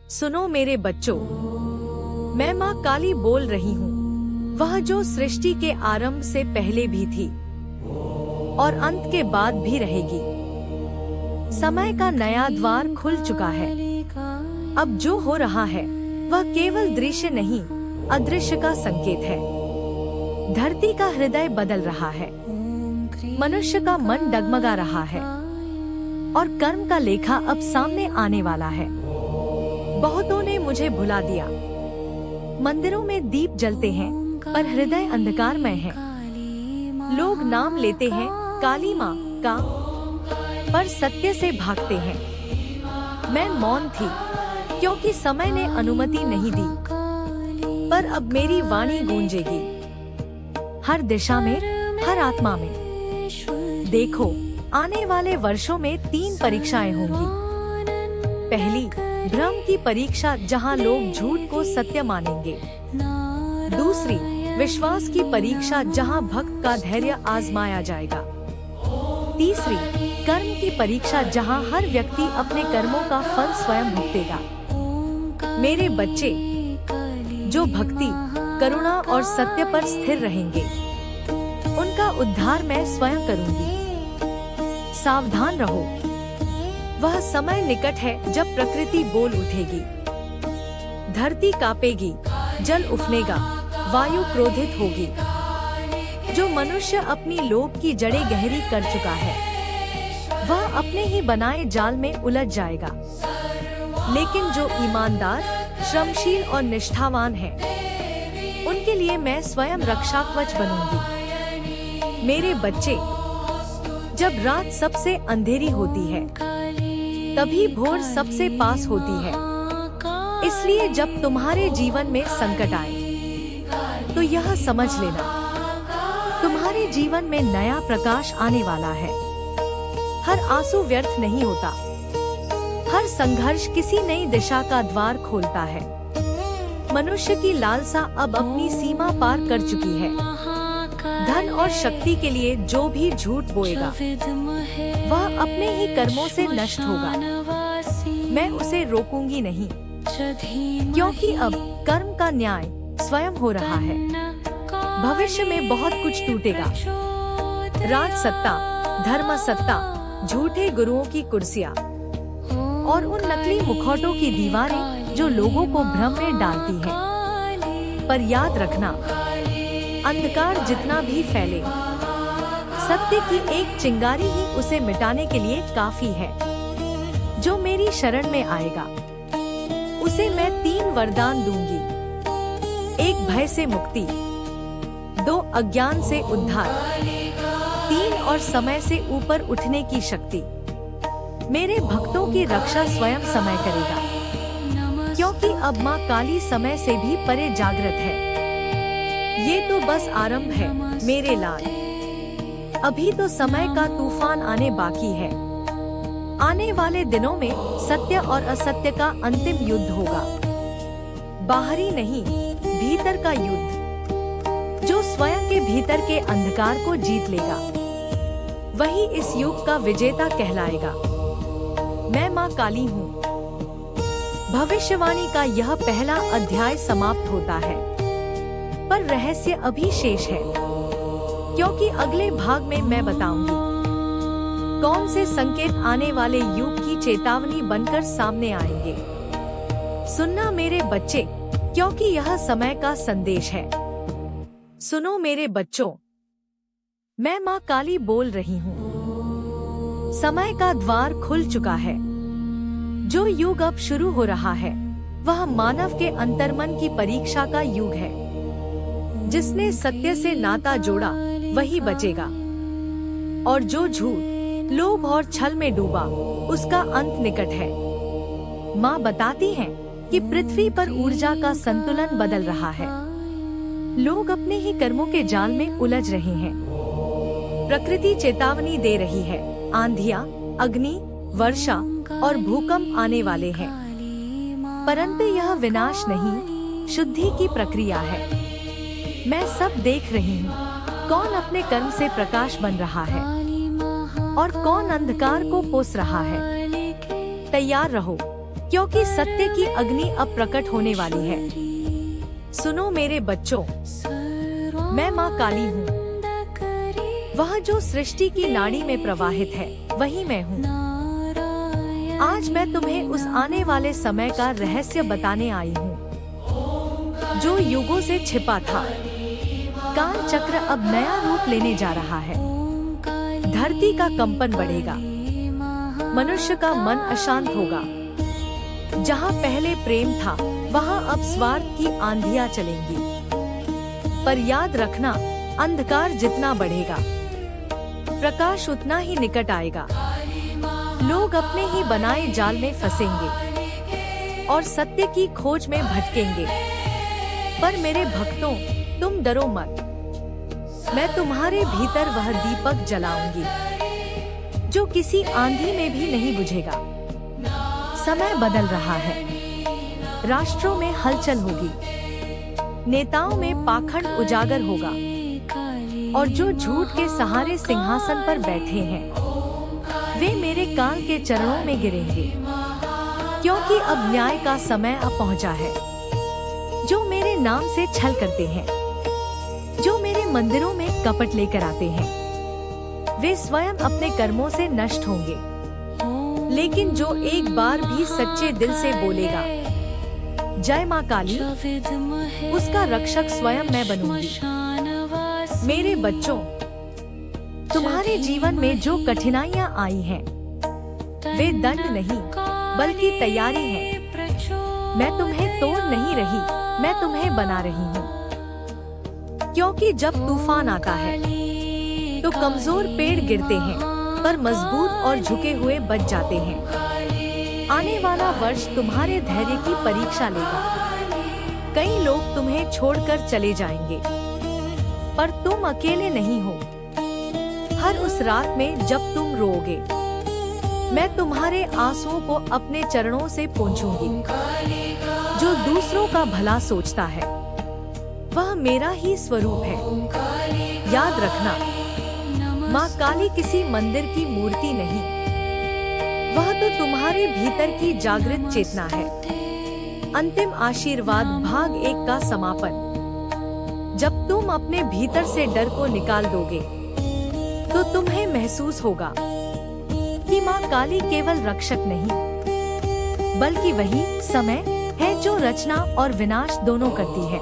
सुनो मेरे बच्चों, मैं माँ काली बोल रही हूँ, वह जो सृष्टि के आरंभ से पहले भी थी और अंत के बाद भी रहेगी। समय का नया द्वार खुल चुका है। अब जो हो रहा है वह केवल दृश्य नहीं, अदृश्य का संकेत है। धरती का हृदय बदल रहा है, मनुष्य का मन डगमगा रहा है और कर्म का लेखा अब सामने आने वाला है। बहुतों ने मुझे भुला दिया। मंदिरों में दीप जलते हैं पर हृदय अंधकारमय है। लोग नाम लेते हैं काली माँ का, पर सत्य से भागते हैं। मैं मौन थी क्योंकि समय ने अनुमति नहीं दी, पर अब मेरी वाणी गूंजेगी हर दिशा में, हर आत्मा में। देखो, आने वाले वर्षों में 3 परीक्षाएं होंगी। पहली, भ्रम की परीक्षा, जहां लोग झूठ को सत्य मानेंगे। दूसरी, विश्वास की परीक्षा, जहां भक्त का धैर्य आजमाया जाएगा। तीसरी, कर्म की परीक्षा, जहां हर व्यक्ति अपने कर्मों का फल स्वयं भुगतेगा। मेरे बच्चे, जो भक्ति, करुणा और सत्य पर स्थिर रहेंगे, उनका उद्धार मैं स्वयं करूंगी। सावधान रहो, वह समय निकट है जब प्रकृति बोल उठेगी। धरती कांपेगी, जल उफनेगा, वायु क्रोधित होगी। जो मनुष्य अपनी लोभ की जड़ें गहरी कर चुका है, वह अपने ही बनाए जाल में उलझ जाएगा। लेकिन जो ईमानदार, श्रमशील और निष्ठावान है, उनके लिए मैं स्वयं रक्षाकवच बनूंगी। मेरे बच्चे, जब रात सबसे अंधेरी होती है, तभी भोर सबसे पास होती है। इसलिए जब तुम्हारे जीवन में संकट आए, तो यह समझ लेना, तुम्हारे जीवन में नया प्रकाश आने वाला है। हर आंसू व्यर्थ नहीं होता, हर संघर्ष किसी नई दिशा का द्वार खोलता है। मनुष्य की लालसा अब अपनी सीमा पार कर चुकी है। धन और शक्ति के लिए जो भी झूठ बोएगा, वह अपने ही कर्मों से नष्ट होगा। मैं उसे रोकूंगी नहीं, क्योंकि अब कर्म का न्याय स्वयं हो रहा है। भविष्य में बहुत कुछ टूटेगा। राज सत्ता, धर्म सत्ता, झूठे गुरुओं की कुर्सियां और उन नकली मुखौटों की दीवारें जो लोगों को भ्रम में डालती हैं। पर याद रखना, अंधकार जितना भी फैले, सत्य की एक चिंगारी ही उसे मिटाने के लिए काफी है। जो मेरी शरण में आएगा, उसे मैं 3 वरदान दूंगी। 1, भय से मुक्ति। 2, अज्ञान से उद्धार। 3, और समय से ऊपर उठने की शक्ति। मेरे भक्तों की रक्षा स्वयं समय करेगा, क्योंकि अब माँ काली समय से भी परे जागृत है। ये तो बस आरंभ है मेरे लाल, अभी तो समय का तूफान आने बाकी है। आने वाले दिनों में सत्य और असत्य का अंतिम युद्ध होगा। बाहरी नहीं, भीतर का युद्ध। जो स्वयं के भीतर के अंधकार को जीत लेगा, वही इस युग का विजेता कहलाएगा। मैं माँ काली हूँ। भविष्यवाणी का यह पहला अध्याय समाप्त होता है, पर रहस्य अभी शेष है, क्योंकि अगले भाग में मैं बताऊंगी कौन से संकेत आने वाले युग की चेतावनी बनकर सामने आएंगे। सुनना मेरे बच्चे, क्योंकि यह समय का संदेश है। सुनो मेरे बच्चों, मैं माँ काली बोल रही हूँ। समय का द्वार खुल चुका है। जो युग अब शुरू हो रहा है, वह मानव के अंतर्मन की परीक्षा का युग है। जिसने सत्य से नाता जोड़ा, वही बचेगा, और जो झूठ, लोभ और छल में डूबा, उसका अंत निकट है। माँ बताती हैं कि पृथ्वी पर ऊर्जा का संतुलन बदल रहा है। लोग अपने ही कर्मों के जाल में उलझ रहे हैं। प्रकृति चेतावनी दे रही है, आंधियाँ, अग्नि, वर्षा और भूकंप आने वाले हैं। परंतु यह विनाश नहीं, शुद्धि की प्रक्रिया है। मैं सब देख रही हूँ, कौन अपने कर्म से प्रकाश बन रहा है और कौन अंधकार को पोस रहा है। तैयार रहो, क्योंकि सत्य की अग्नि अब प्रकट होने वाली है। सुनो मेरे बच्चों, मैं माँ काली हूँ। वह जो सृष्टि की नाड़ी में प्रवाहित है, वही मैं हूँ। आज मैं तुम्हें उस आने वाले समय का रहस्य बताने आई हूँ, जो युगों से छिपा था। काल चक्र अब नया रूप लेने जा रहा है। धरती का कंपन बढ़ेगा, मनुष्य का मन अशांत होगा। जहाँ पहले प्रेम था, वहाँ अब स्वार्थ की आंधियाँ चलेंगी। पर याद रखना, अंधकार जितना बढ़ेगा, प्रकाश उतना ही निकट आएगा। लोग अपने ही बनाए जाल में फंसेंगे और सत्य की खोज में भटकेंगे। पर मेरे भक्तों, तुम डरो मत। मैं तुम्हारे भीतर वह दीपक जलाऊंगी, जो किसी आंधी में भी नहीं बुझेगा। समय बदल रहा है, राष्ट्रों में हलचल होगी, नेताओं में पाखंड उजागर होगा, और जो झूठ के सहारे सिंहासन पर बैठे हैं, वे मेरे काल के चरणों में गिरेंगे। क्योंकि अब न्याय का समय अब पहुंचा है। जो मेरे नाम से छल करते हैं, जो मेरे मंदिरों में कपट लेकर आते हैं, वे स्वयं अपने कर्मों से नष्ट होंगे। लेकिन जो एक बार भी सच्चे दिल से बोलेगा जय माँ काली, उसका रक्षक स्वयं मैं बनूंगी। मेरे बच्चों, तुम्हारे जीवन में जो कठिनाइयाँ आई हैं, वे दंड नहीं बल्कि तैयारी है। मैं तुम्हें तोड़ नहीं रही, मैं तुम्हें बना रही हूँ। क्योंकि जब तूफान आता है, तो कमजोर पेड़ गिरते हैं, पर मजबूत और झुके हुए बच जाते हैं। आने वाला वर्ष तुम्हारे धैर्य की परीक्षा लेगा। कई लोग तुम्हें छोड़कर चले जाएंगे, पर तुम अकेले नहीं हो। हर उस रात में जब तुम रोओगे, मैं तुम्हारे आंसुओं को अपने चरणों से पोंछूंगी। जो दूसरों का भला सोचता है, वह मेरा ही स्वरूप है। याद रखना, माँ काली किसी मंदिर की मूर्ति नहीं, वह तो तुम्हारे भीतर की जागृत चेतना है। अंतिम आशीर्वाद भाग 1 का समापन। जब तुम अपने भीतर से डर को निकाल दोगे, तो तुम्हें महसूस होगा कि माँ काली केवल रक्षक नहीं, बल्कि वही समय है जो रचना और विनाश दोनों करती है।